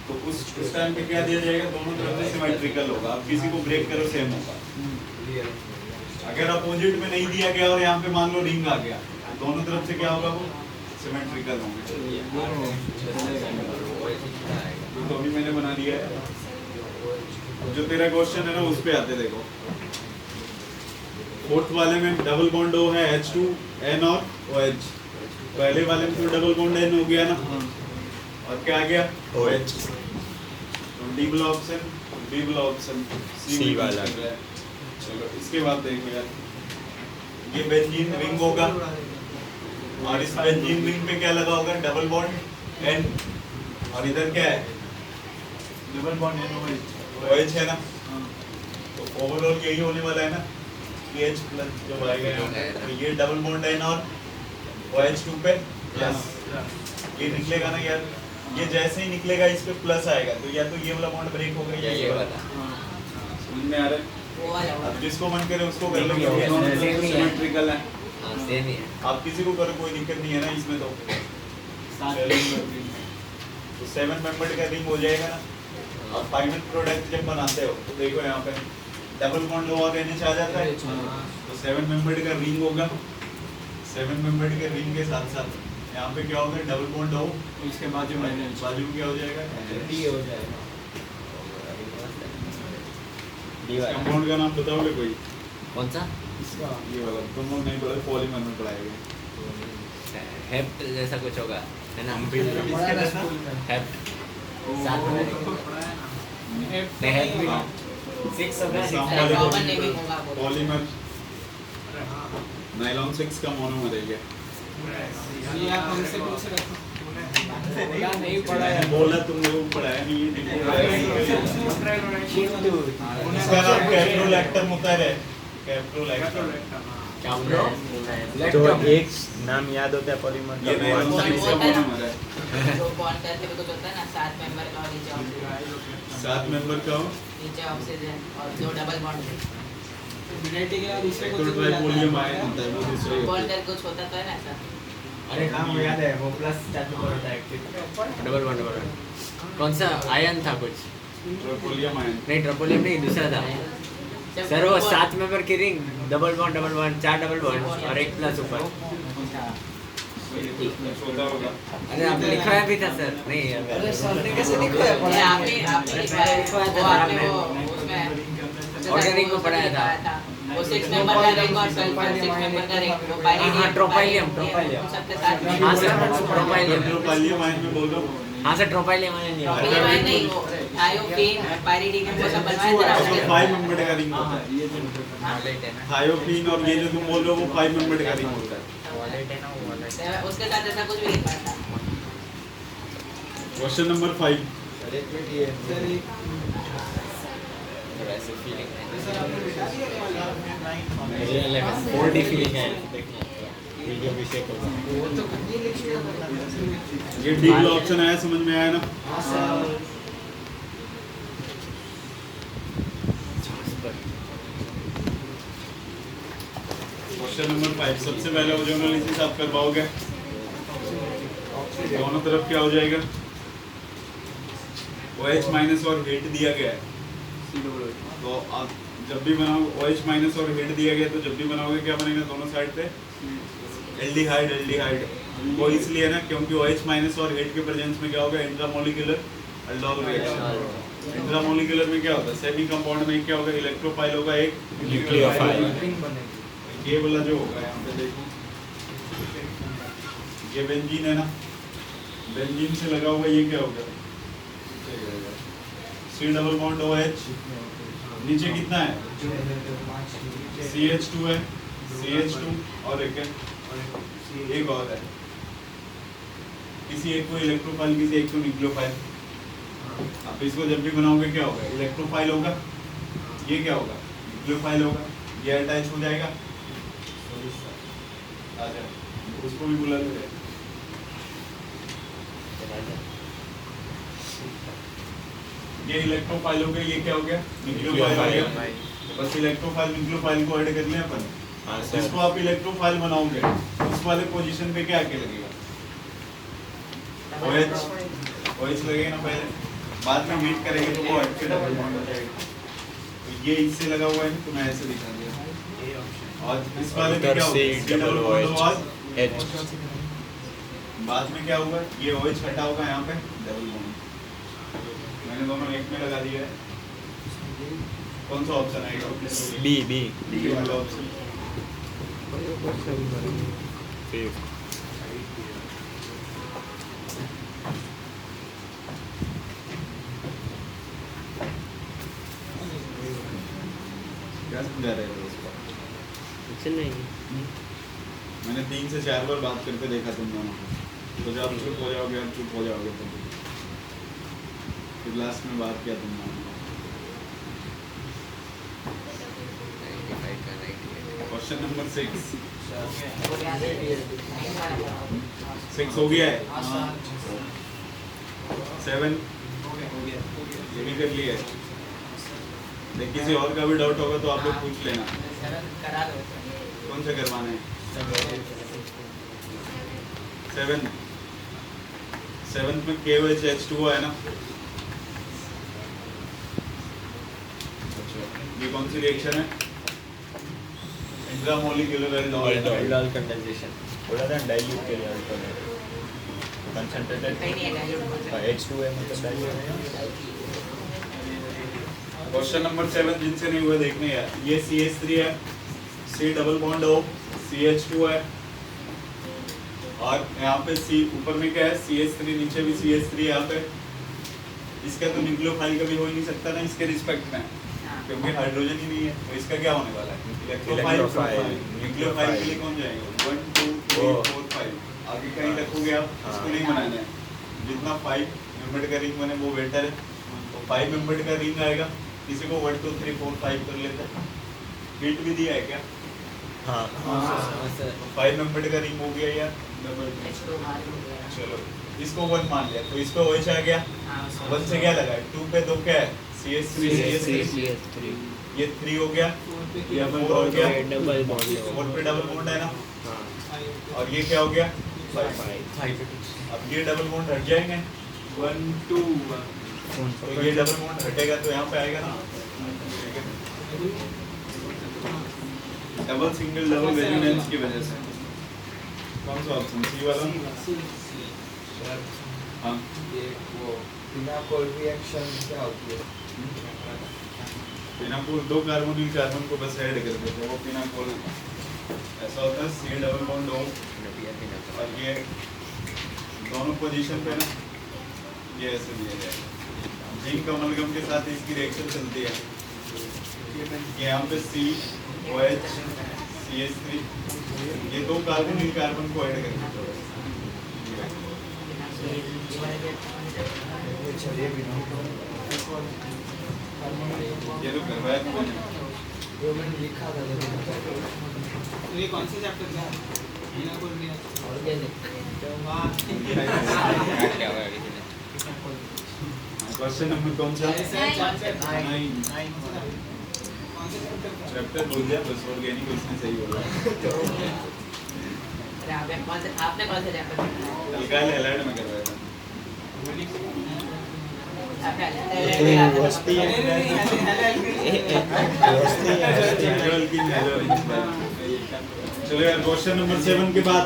तो उस टाइम पे क्या दिया जाएगा? दोनों तरफ से सिमेट्रिकल होगा। आप किसी को ब्रेक करो सेम होगा। अगर अपोजिट में नहीं दिया गया और यहाँ पे मान लो रिंग आ गया, तो दोनों तरफ से क्या होगा? वो सिमेट्रिकल होंगे। तो अभी मैंने बना दिया है। जो तेरा क्वेश्चन है ना उस पे आते देखो। फोर्थ वाले में डबल बॉन्ड O है H2 N और OH। पहले वाले में तो डबल बॉन्ड N हो गया ना, और क्या आ गया? OH। तो D वाला ऑप्शन, B वाला ऑप्शन, C वाला। चलो इसके बाद देखो यार, ये बेंजीन रिंग होगा और इस बेंजीन रिंग पे क्या लगा होगा? डबल बॉन्ड N, और इधर क्या है? डबल बॉन्ड NOH OH है ना। तो ओवरऑल यही होने वाला है ना, H प्लस जो आएगा यहाँ पे, तो ये डबल बॉन्ड N और OH2 पे प्लस, ये निकलेगा ना यार। ये जैसे ही निकलेगा इस पे प्लस आएगा, तो या तो ये वाला बॉन्ड ब्रेक होगा या ये वाला। समझ में आ रहा है? वो वाला अब जिसको मन करे उसको कर लो, ये दोनों same तरफ ही है। सिमेट्रिकल है। सेम ही है। आप किसी को करो कोई दिक्कत नहीं है ना इसमें। तो 7 मेंबर का रिंग हो जाएगा ना। अब फाइनल प्रोडक्ट जब बनाते हो तो देखो यहाँ पे डबल बॉन्ड और NH आ जाता है, तो 7 मेंबर का रिंग होगा। 7 मेंबर के रिंग के साथ साथ यहाँ पे क्या होगा? डबल बॉन्ड हो, उसके बाजू में बाजू में क्या हो जाएगा? D हो जाएगा। कंपाउंड का नाम बताओगे कोई? कौन सा? इसका ये वाला तुम लोग नहीं पढ़े, पॉलीमर में पढ़ाएंगे। हेप्ट जैसा कुछ होगा, है ना? पढ़ा था स्कूल में। हेप्ट साथ में नहीं, हेप्ट भी हाँ। 6 होगा, शाम 6 वाले कॉमन को नेमिंग होगा वो। पॉलीमर नायलॉन 6 का मोनोमर है क्या? ये आप हमसे पूछ रहे थे। बोला नहीं पढ़ा है। बोला तुम लोग पढ़ाया नहीं है, देखो पढ़ाया नहीं है। इसका नाम कैप्रोलैक्टम होता है। कैप्रोलैक्टम। तो एक नाम याद होता है पॉलीमर ये का, नायलॉन वो 6 का मोनोमर है। जो बॉन्ड करते हुए कुछ होता है ना, 7 मेंबर का और नीचे ऑक्सीजन, 7 मेंबर का हो, नीचे ऑक्सीजन और जो डबल बॉन्ड है यूनाइटेड के दूसरे को तो ट्राइपोलियम आयन होता है वो दूसरा ही होता बॉन्ड है। कर कुछ होता तो है ना ऐसा। अरे हाँ वो याद है, वो प्लस चार्ज पर होता है एक्टिव। Double bond. कौन सा आयन था कुछ? ट्राइपोलियम आयन। नहीं, ट्रोपोलियम नहीं, दूसरा था जब सर। वो bond- 7 मेंबर की ring, double bond 4 double bond और एक प्लस ऊपर। छोटा होगा। अरे आपने लिखवाया भी था सर? नहीं अरे सर ने कैसे लिखवाया? ये आपने लिखवाया है, वो आपने वो उसमें ऑर्गेनिक में पढ़ाया था। वो 6 मेंबर का रिंग और सल्फर 6 मेंबर का रिंग, वो पायरिडियम, हाँ, ट्रोपाइलियम, ट्रोपाइलियम सबके साथ में। हाँ सर, ट्रोपाइलियम। ट्रोपाइलियम आयन में बोल रहा हूँ। हाँ सर, ट्रोपाइलियम आयन नहीं होता। ट्रोपाइलियम आयन नहीं, वो थायोफीन, पायरिडियम वो सब बनवाए थे ना उसमें उसके। 5 मेंबर का रिंग होता है। थायोफीन और ये जो तुम बोल रहे हो वो 5 मेंबर का रिंग होता है। उसके साथ ऐसा कुछ भी नहीं पड़ता। Question number 5। सर थोड़ा ऐसे फीलिंग सर आपने बिठा दिया क्या है, रियल लाइफ में 4D फीलिंग है देखना वीडियो भी शेक होगा। वो तो ये लिखिए ये डी वाला ऑप्शन आया, समझ में आया ना? हाँ सर क्वेश्चन नंबर 5 सबसे पहले ओजोन एनालिसिस आप करवाओगे, दोनों तरफ क्या हो जाएगा? OH माइनस और हीट दिया गया है, तो आप जब भी बनाओ OH माइनस और हीट दिया गया, तो जब भी बनाओगे क्या बनेगा दोनों साइड पे? एल्डिहाइड। एल्डिहाइड वो इसलिए ना क्योंकि OH माइनस और हीट के प्रेजेंस में क्या होगा? Intramolecular aldol reaction. इंट्रामोलिकुलर में क्या होता है? सेमी कंपाउंड में क्या होगा? इलेक्ट्रोफाइल होगा, एक न्यूक्लियोफाइल। ये वाला जो होगा यहाँ पे देखो, ये बेंजीन है ना, बेंजीन से लगा हुआ ये क्या होगा? C डबल बॉन्ड OH, नीचे कितना है? CH2 है, CH2 और एक और है, किसी एक को इलेक्ट्रोफाइल, किसी एक को न्यूक्लियोफाइल। अब इसको जब भी बनाओगे क्या होगा? इलेक्ट्रोफाइल होगा, ये क्या होगा? न्यूक्लियोफाइल होगा, ये अटैच हो जाएगा। आजा, उसको भी बुला ले। ये इलेक्ट्रोफाइल हो गया, ये क्या हो गया? न्यूक्लियोफाइल हो गया। तो बस इलेक्ट्रोफाइल न्यूक्लियोफाइल को ऐड कर लिया अपन। हाँ सर। जिसको आप इलेक्ट्रोफाइल बनाओगे उस वाले पोजीशन पे क्या आके लगेगा? OH लगेगा ना पहले, बाद में हीट करेंगे तो वो अच्छे डबल बॉन्ड हो जाएगा। तो ये इससे लगा हुआ है, तो मैं ऐसे दिखा दिया। और इस वाले में क्या होगा? C डबल बॉन्ड और H। बाद में क्या होगा? ये OH हटा होगा यहाँ पे, डबल बॉन्ड। मैंने दोनों एक में लगा दिया है। कौन सा ऑप्शन आएगा? B वाला ऑप्शन। क्या समझा रहे हो उसको? कुछ नहीं। मैंने 3 से 4 बार बात करके देखा तुम दोनों को, तो जब चुप हो जाओगे, अब चुप हो जाओगे तुम, फिर लास्ट में बात किया तुम दोनों। क्वेश्चन नंबर 6 हो गया है। 7 ये भी कर लिया है। देख किसी और का भी डाउट होगा तो आप लोग पूछ लेना। करा दो कौन सा करवाना है? 7 में KOH H2O है ना। अच्छा, ये कौन सी रिएक्शन है? इंट्रामोलिकुलर अल्डोल कंडेंसेशन बोला था डाइल्यूट के लिए अल्टरनेट कंसंट्रेटेड नहीं है H2 है मतलब डाइल्यूट है। क्वेश्चन नंबर 7 जिनसे नहीं हुआ देखने यार, ये CH3 है, C double bond O, CH2 है, और यहाँ पे C ऊपर में क्या है? CH3, नीचे भी CH3 यहाँ पे। इसका तो न्यूक्लियोफाइल कभी हो ही नहीं सकता ना इसके रिस्पेक्ट में, क्योंकि हाइड्रोजन ही नहीं है। तो इसका क्या होने वाला है? इलेक्ट्रोफाइल। न्यूक्लियोफाइल के लिए कौन जाएगा? 1 2 3 4 5 आगे कहीं रखोगे आप, इसको नहीं बनाना है। जितना 5 मेंबर्ड का रिंग बने वो बेटर है। तो 5 मेंबर्ड का रिंग आएगा। किसी को 1 2 3 4 5 कर लेते हैं। हिट भी दिया है क्या? हाँ 5 मेंबर्ड का रिंग हो गया यार, डबल। चलो इसको 1 मान लिया, तो इस पे OH आ गया। 1 से क्या लगा है? 2 पे 2 क्या है? CH3 CH3 ये 3 हो गया, ये 4 हो गया, डबल बॉन्ड 4 पे डबल बॉन्ड है ना, और ये क्या हो गया? 5। अब ये डबल बॉन्ड हट जाएंगे, 1 2 तो ये डबल बॉन्ड हटेगा तो यहाँ पे आएगा ना। डबल सिंगल डबल रेजोनेंस की वजह से। कौन सा ऑप्शन? सी वाला। हाँ ये वो फिनाकोल रिएक्शन क्या होती है? फिनाकोल 2 कार्बोनिल कार्बन को बस ऐड कर देते हैं, वो फिनाकोल ऐसा होता है। C डबल बॉन्ड O, और ये दोनों पोजीशन पे ना ये ऐसे दिया जाएगा। जिंक अमलगम के साथ इसकी रिएक्शन चलती है। ये यहाँ पे COH CH3, ये 2 कार्बोनिल कार्बन को ऐड कर देते हैं। चलिए भी ये तो करवाया था मैंने। जो मैंने लिखा था ये कौन से चैप्टर का है? ये बोल दिया ऑर्गेनिक क्वेश्चन नंबर कौन सा? कौन से चैप्टर चैप्टर बोल दिया बस, ऑर्गेनिक उसने सही बोला। अरे आपने कौन से चैप्टर अल्काइल हैलाइड में करवाया था। वस्ती चलो यार, क्वेश्चन नंबर 7 के बाद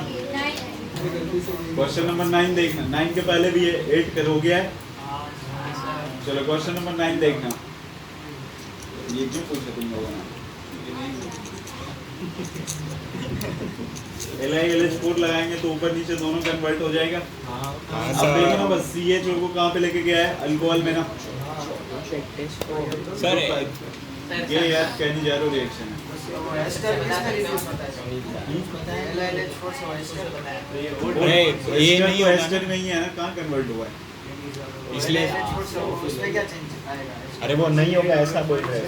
क्वेश्चन नंबर 9 देखना। 9 के पहले भी ये 8 हो गया है। चलो क्वेश्चन नंबर 9 देखना। ये क्यों पूछा तुम लोगों ने? LiLH4 लगाएंगे तो ऊपर नीचे दोनों कन्वर्ट हो जाएगा। अब देखो ना, बस CH को कहाँ पे लेके गया है? अल्कोहल में ना। सर ये यार कैनिजारो रिएक्शन है। अरे ये नहीं होगा एस्टर में ही है ना, कहाँ कन्वर्ट हुआ है? इसलिए उसमें क्या चेंज आएगा? अरे वो नहीं होगा ऐसा बोल रहे हैं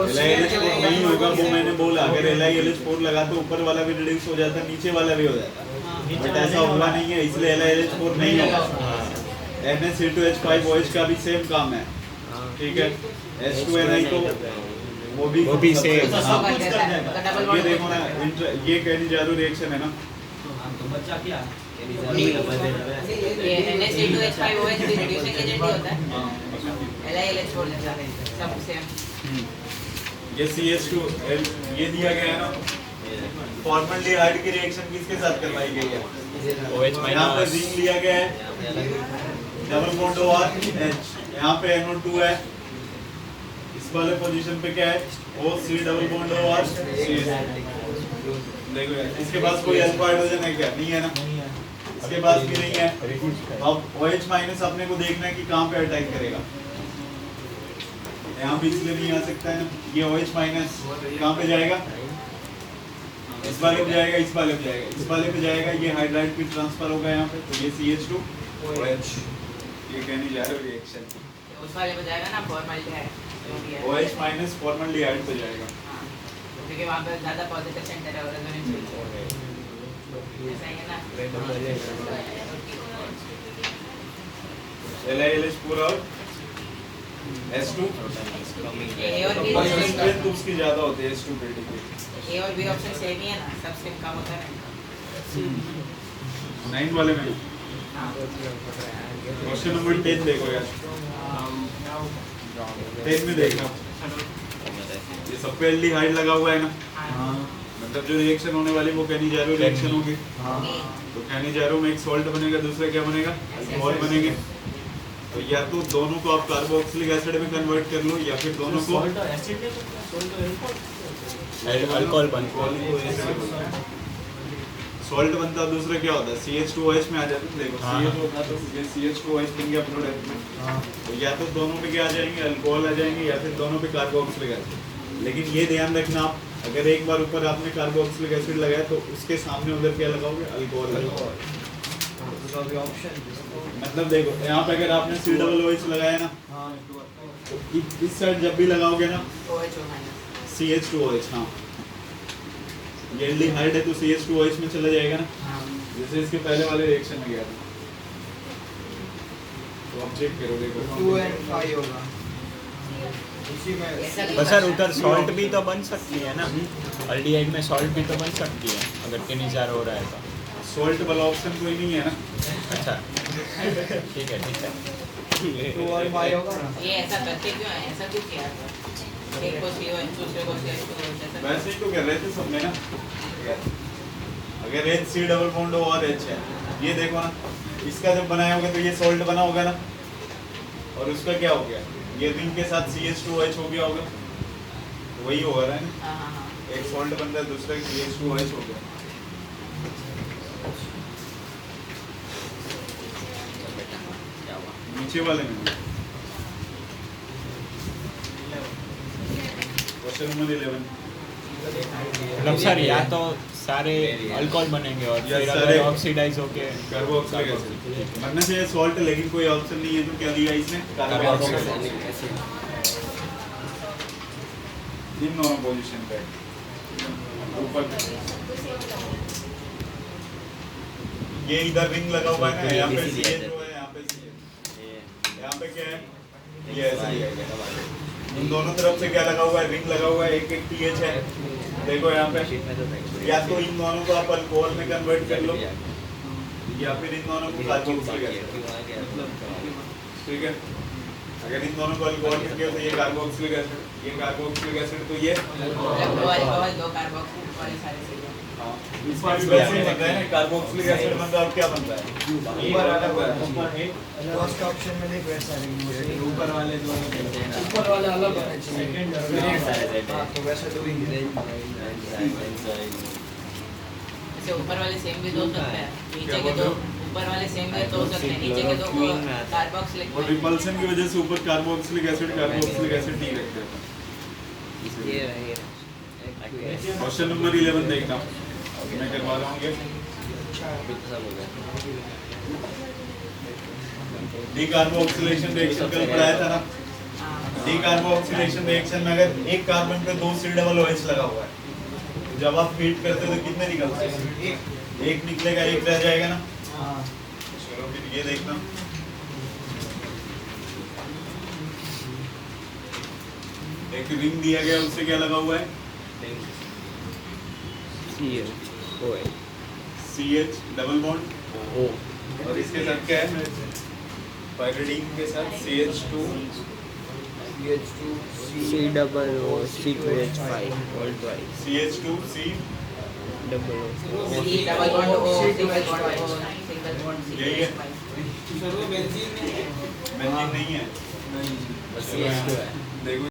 LiLH4 नहीं होगा, वो मैंने बोला। अगर LiLH4 लगा तो ऊपर वाला भी रिड्यूस हो जाता, नीचे वाला भी हो जाता, बट ऐसा हुआ नहीं है, इसलिए LiLH4 नहीं होगा। NaC2H5OH का भी सेम काम है, ठीक है। H2Ni तो वो भी सेम। हाँ। ये देखो ना, ये कैनिजारो रिएक्शन है ना। ये NaC2H5OH भी रिड्यूसिंग एजेंट ही होता है। LiLH4 जैसा सब सेम। ये CH2 ये दिया गया है ना। फॉर्मल्डिहाइड की रिएक्शन किसके साथ करवाई गई है? OH यहाँ पे जिंक लिया गया है, डबल बॉन्ड OR H, यहाँ पे NO2 है, इस वाले पोजीशन पे क्या है? OC double bond OR C। देखो यार, इसके पास कोई अल्फा हाइड्रोजन है क्या? नहीं है ना, इसके पास भी नहीं है। अब OH माइनस अपने को देखना है कि कहाँ पे अटैक करेगा। यहाँ भी इसलिए नहीं आ सकता है ना। ये OH माइनस कहाँ पे जाएगा? इस वाले पे जाएगा, इस वाले पे जाएगा, इस वाले पे जाएगा। ये हाइड्राइड पे ट्रांसफर होगा यहाँ पे, तो ये CH2OH। ये कहने जा रहे हो रिएक्शन। उस वाले पे जाएगा ना फॉर्मल्डिहाइड, OH माइनस फॉर्मल्डिहाइड पे जाएगा। क्योंकि वहाँ पे ज़्यादा पॉजिटिव सेंटर है और रेजोनेंस ऐसा ही है ना। LiLH4 और S2 A और B स्ट्रेंथ उसकी ज्यादा होती है S2 पे। A और B ऑप्शन सेम ही है ना, सब सेम काम होता है ना। 9 वाले में क्वेश्चन नंबर 10 देखो यार। 10 में देखना, ये सब पे एल्डिहाइड लगा हुआ है ना। मतलब जो रिएक्शन होने वाली वो कैनिजारो रिएक्शन होगी। तो कैनिजारो में एक सॉल्ट बनेगा, दूसरा क्या बनेगा? अल्कोहल बनेंगे। तो या तो दोनों को आप कार्बोक्सिलिक एसिड में कन्वर्ट कर लो, या फिर दोनों को अल्कोहल बन सॉल्ट बनता है। दूसरा क्या होता है? CH2OH में आ जाता है। देखो CH होता तो ये CH2OH बन गया प्रोडक्ट में। तो या तो दोनों पे क्या आ जाएंगे? अल्कोहल आ जाएंगे, या फिर दोनों पे कार्बोक्सिलिक एसिड। लेकिन ये ध्यान रखना, आप अगर एक बार ऊपर आपने कार्बोक्सिलिक एसिड लगाया तो उसके सामने उधर क्या लगाओगे? अल्कोहल लगाओगे। मतलब देखो यहाँ पे अगर आपने COOH लगाया ना, तो इस साइड जब भी लगाओगे ना OH माइनस CH2OH, हाँ ये एल्डिहाइड है तो CH2OH में चला जाएगा ना, जैसे इसके पहले वाले रिएक्शन में गया था। तो आप चेक करो, देखो 2 and 5 होगा इसी में। बस सर उधर सॉल्ट भी तो बन सकती है ना, अल्डिहाइड में सॉल्ट भी तो बन सकती है अगर कैनिजार हो रहा है तो। सॉल्ट वाला ऑप्शन कोई नहीं है ना। अच्छा ठीक है 2 और 5 होगा ना। ये ऐसा करते क्यों है? ऐसा क्यों किया था? एक को COH दूसरे को CH2OH ऐसा वैसे ही तो कर रहे थे सब में ना। अगर HC डबल बॉन्ड और H है, ये देखो ना, इसका जब बनाया होगा तो ये सॉल्ट बना होगा ना, और उसका क्या हो गया? ये रिंग के साथ CH2OH हो गया होगा, तो वही होगा ना। हाँ हाँ हाँ। एक सॉल्ट बन रहा है, दूसरा CH2OH हो गया। नीचे वाले में क्वेश्चन नंबर 11। मतलब सर या तो सारे अल्कोहल बनेंगे और या फिर सारे अगर ऑक्सीडाइज होके कार्बोक्सिलिक एसिड बनना चाहिए। सॉल्ट लेकिन कोई ऑप्शन नहीं है, तो क्या दिया इसने? Carboxylic acid. इन दोनों पोजीशन पे ऊपर ये इधर रिंग लगा हुआ है ना, यहाँ पे CH जो है, यहाँ पे CH, यहाँ पे क्या है, ये ऐसे इन दोनों तरफ से क्या लगा हुआ है, रिंग लगा हुआ है, एक एक TH है। देखो यहाँ पे या तो इन दोनों को आप अल्कोहल में कन्वर्ट कर लो या फिर इन दोनों को कार्बोक्सिलिक एसिड, ठीक है। अगर इन दोनों को अल्कोहल में किया तो ये कार्बोक्सिलिक एसिड, ये कार्बोक्सिलिक एसिड, तो ये दो कार्बोक्सिल वाले सारे से इसमें भी वैसे ही बनता है ना, कार्बोक्सिलिक एसिड बनता है और क्या बनता है, ऊपर वाला ऊपर है फर्स्ट ऑप्शन में देख वैसा रिंग ऊपर वाले दोनों ऊपर वाला अलग होना चाहिए सेकंड हां तो वैसे तो इसे ऊपर वाले सेम भी दो सकते हैं, नीचे के दो ऊपर वाले सेम भी दो सकते हैं, नीचे के दो कार्बोक्सिलिक और रिपल्सन की वजह से ऊपर कार्बोक्सिलिक एसिड नहीं रखते हैं। ये रहे क्वेश्चन नंबर 11 देखना मैं करवा रहा हूँ ये डीकार्बोक्सिलेशन रिएक्शन कल पढ़ाया था ना। डीकार्बोक्सिलेशन रिएक्शन में अगर एक कार्बन पे दो C-OH लगा हुआ है तो जब आप फीड करते हो तो कितने निकलते हैं, एक निकलेगा, एक रह जाएगा ना। चलो फिर ये देखना, एक रिंग दिया गया उससे क्या लगा हुआ है, CH डबल बॉन्ड और इसके साथ क्या है, पाइरिडीन के साथ CH2 C double O C2H5 all twice CH2 C double O C double bond O single bond यही है, सर वो बेंजीन में है। बेंजीन नहीं है, CH2 है। देखो